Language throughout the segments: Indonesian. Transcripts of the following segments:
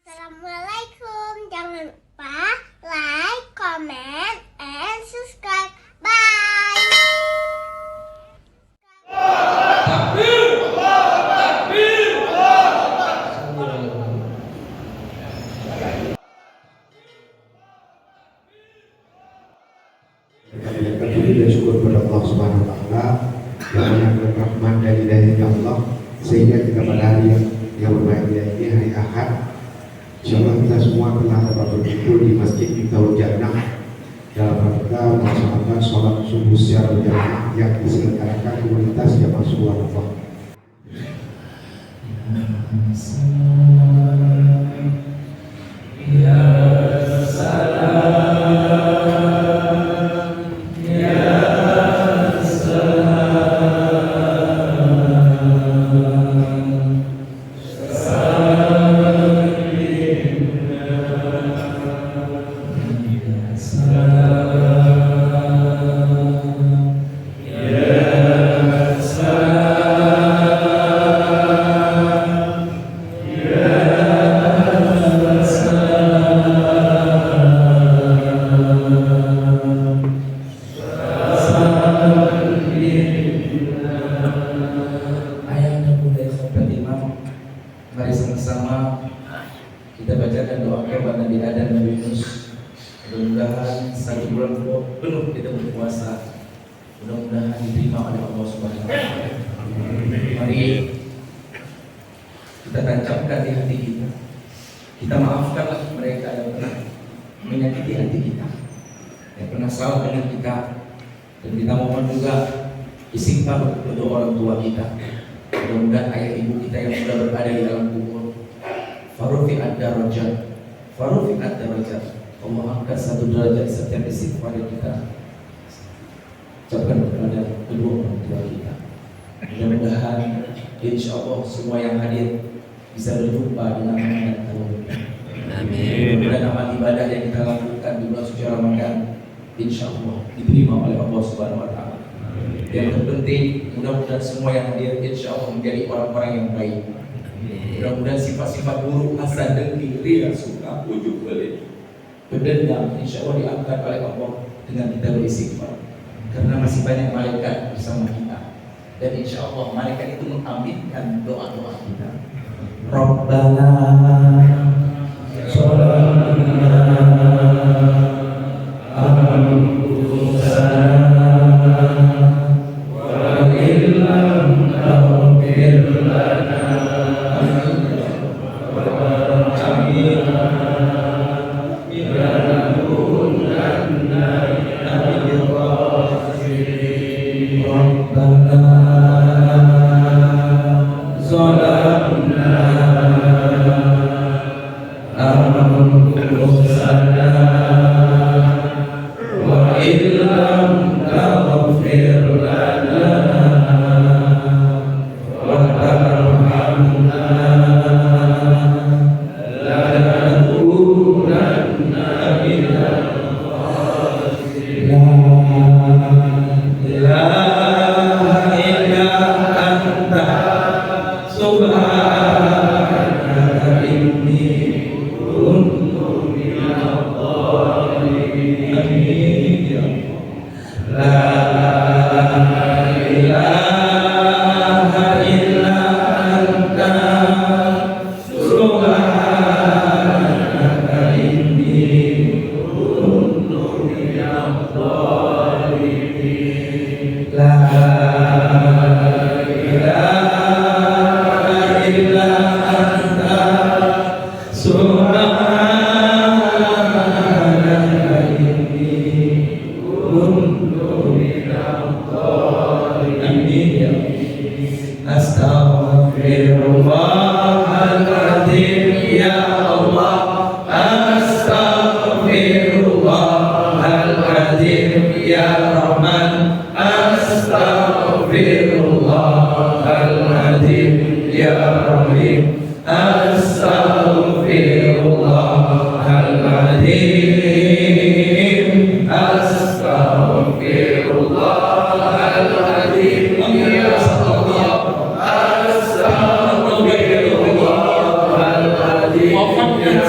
Assalamualaikum. Jangan lupa like, comment, and subscribe. Bye. Dan syukur kepada Allah Subhanahu wa taala yang mengatur rahmat dari Allah sehingga kita pada hari yang berbahagia ini, hari Ahad, insyaallah kita semua telah dapat berkumpul di Masjid Miftahul Jannah dalam rangka melaksanakan sholat subuh secara berjamaah yang diselenggarakan komunitas Jamaah Subhanallah. Mari sama-sama kita bacakan doa kepada Nabi Adam dan Nabi Yunus. Mudah-mudahan 1 bulan penuh kita berpuasa, mudah-mudahan diterima oleh Allah Subhanahu wa taala. Mari kita tancapkan di hati kita. Kita maafkanlah mereka yang pernah menyakiti hati kita, yang pernah salah dengan kita, dan kita mohon juga istighfar untuk orang tua kita. Mudah-mudahan ayah ibu kita yang sudah berada di dalam kubur, farufi'at darajat, Allah angkat 1 derajat setiap istighfar yang kita ucapkan kepada kedua orang tua kita. Mudah-mudahan insyaallah semua yang hadir bisa berjumpa dengan Ramadan tahun ini. Amin. Mudah-mudahan amal ibadah yang kita lakukan di bulan suci Ramadan insyaallah diterima oleh Allah Subhanahu wa taala. Yang terpenting, mudah-mudahan semua yang hadir insyaallah menjadi orang-orang yang baik. Mudah-mudahan sifat-sifat buruk, hasad, dengki, ria, suka, ujub, balik, berdendam insyaallah diangkat oleh Allah dengan kita beristighfar. Karena masih banyak malaikat bersama kita, dan insyaallah malaikat itu mengaminkan doa-doa kita. Rabbana sholana Maafkan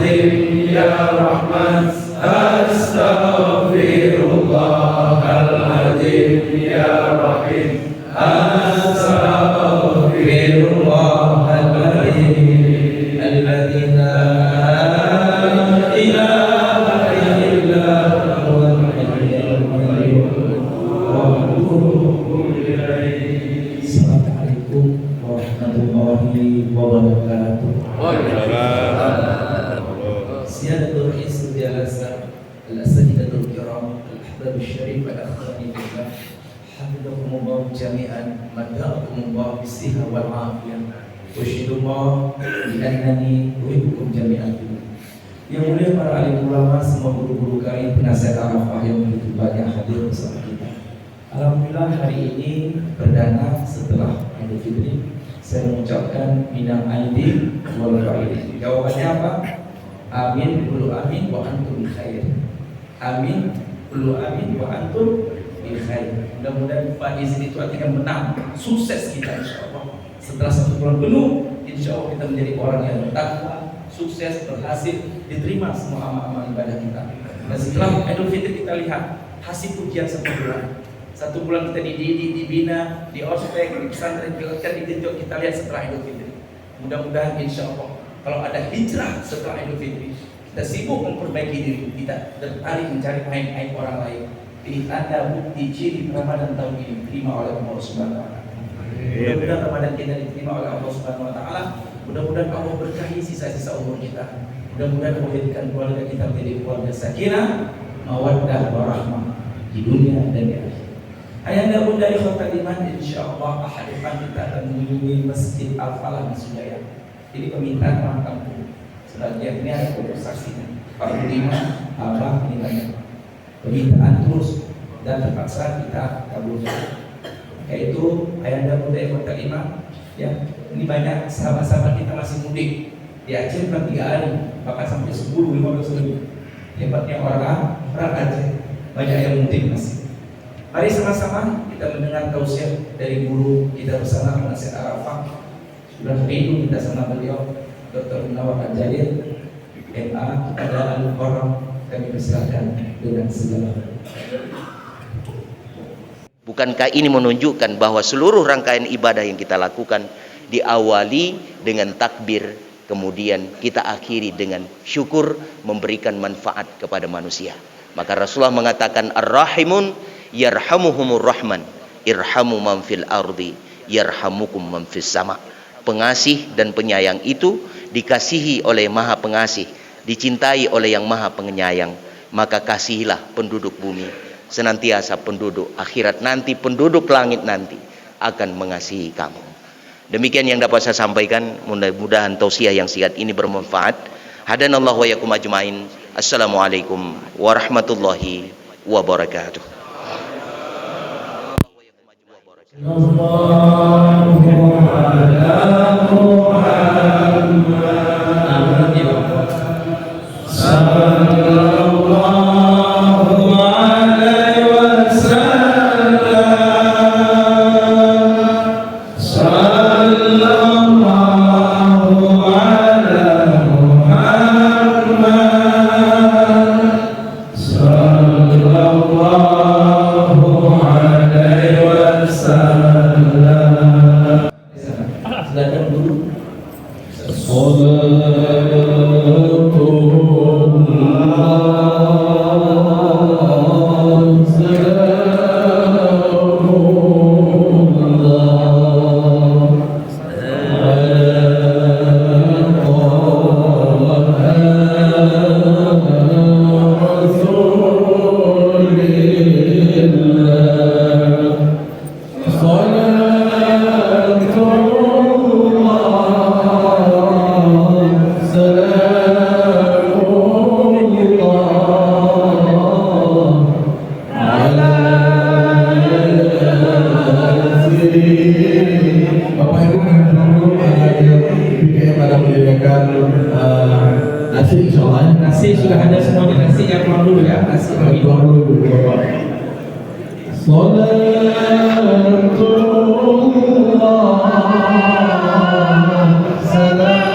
ya Rahman. Astaghfirullahaladzim ya Rahim. Astaghfirullahaladzim alladzi la ilaha illa huwal hayyul qayyum wa atubu ilaihi. Assalamualaikum warahmatullahi wabarakatuh. Siyadatul Raisul Jalasa Al-Asadidatul Kiram Al-Ahbab Syarif Al-Akhwani Billah, hafizakumullah jami'an, mada'akumullah bisiha wal afiyah, wasyidullah bi'annani uhibbukum jami'an. Yang mulia para alim ulama, semua guru-guru kami, penasihat Arafah yang begitu banyak hadir bersama kita. Alhamdulillah hari ini perdana setelah Idul Fitri, saya mengucapkan minal aidin wal faidin. Jawabannya apa? Amin, kullu amin wa antum bi khair. Amin, kullu amin wa antum bi khair. Mudah-mudahan faizin itu artinya menang, sukses kita insyaallah. Setelah 1 bulan penuh, insyaallah kita menjadi orang yang bertakwa, sukses, berhasil, diterima semua amal-amal ibadah kita. Dan setelah Idul Fitri kita lihat hasil ujian 1 bulan. 1 bulan kita dididik, dibina, di ospek, di pesantren, digenjot, kita lihat setelah Idul Fitri. Mudah-mudahan insyaallah kalau ada hijrah setelah Idul Fitri, kita sibuk memperbaiki diri, kita tertarik mencari aib-aib orang lain. Ini tanda bukti ciri Ramadan tahun ini diterima oleh Allah Subhanahu wa taala. Mudah-mudahan Ramadan kita diterima oleh Allah Subhanahu wa taala. Mudah-mudahan Allah berkahi sisa-sisa umur kita. Mudah-mudahan Allah jadikan keluarga kita menjadi keluarga sakinah, mawaddah, warahmah di dunia dan di akhirat. Ayanda bunda ikhwatal iman, insyaallah ahad depan kita akan mengunjungi Masjid Al-Falah di Sudaya. Ini permintaan orang kampung. Sebagian ini ada saksinya. Pak Budiman, Abah, ini banyak. Permintaan terus dan terpaksa kita kabulkan. Yaitu ayanda bunda ikhwatal iman, ya, ini banyak sahabat-sahabat kita masih mudik. Di Aceh 3 hari, bahkan sampai 10-15 ribu. Hebatnya orang Aceh, banyak yang mudik masih. Mari sama-sama kita mendengar tausiah dari guru kita bersama penasihat Arafah. Sudah rindu kita sama beliau, Dr. Munawar Al-Jalil, MA, kepada Al-Qaram, kami persilakan dengan segala. Bukankah ini menunjukkan bahwa seluruh rangkaian ibadah yang kita lakukan diawali dengan takbir, kemudian kita akhiri dengan syukur, memberikan manfaat kepada manusia. Maka Rasulullah mengatakan, Ar-Rahimun yarhamuhumur Rahman, irhamu man fil ardi yarhamukum man fis sama. Pengasih dan penyayang itu dikasihi oleh Maha Pengasih, dicintai oleh Yang Maha Penyayang. Maka kasihilah penduduk bumi, senantiasa penduduk akhirat nanti, penduduk langit nanti akan mengasihi kamu. Demikian yang dapat saya sampaikan. Mudah-mudahan tausiah yang singkat ini bermanfaat. Hadanallahu wa yakum ajmain. Assalamualaikum warahmatullahi wabarakatuh. Nasi sudah ada semuanya, nasi yang keluar dulu ya, nasi yang keluar dulu. Salatullah, salam.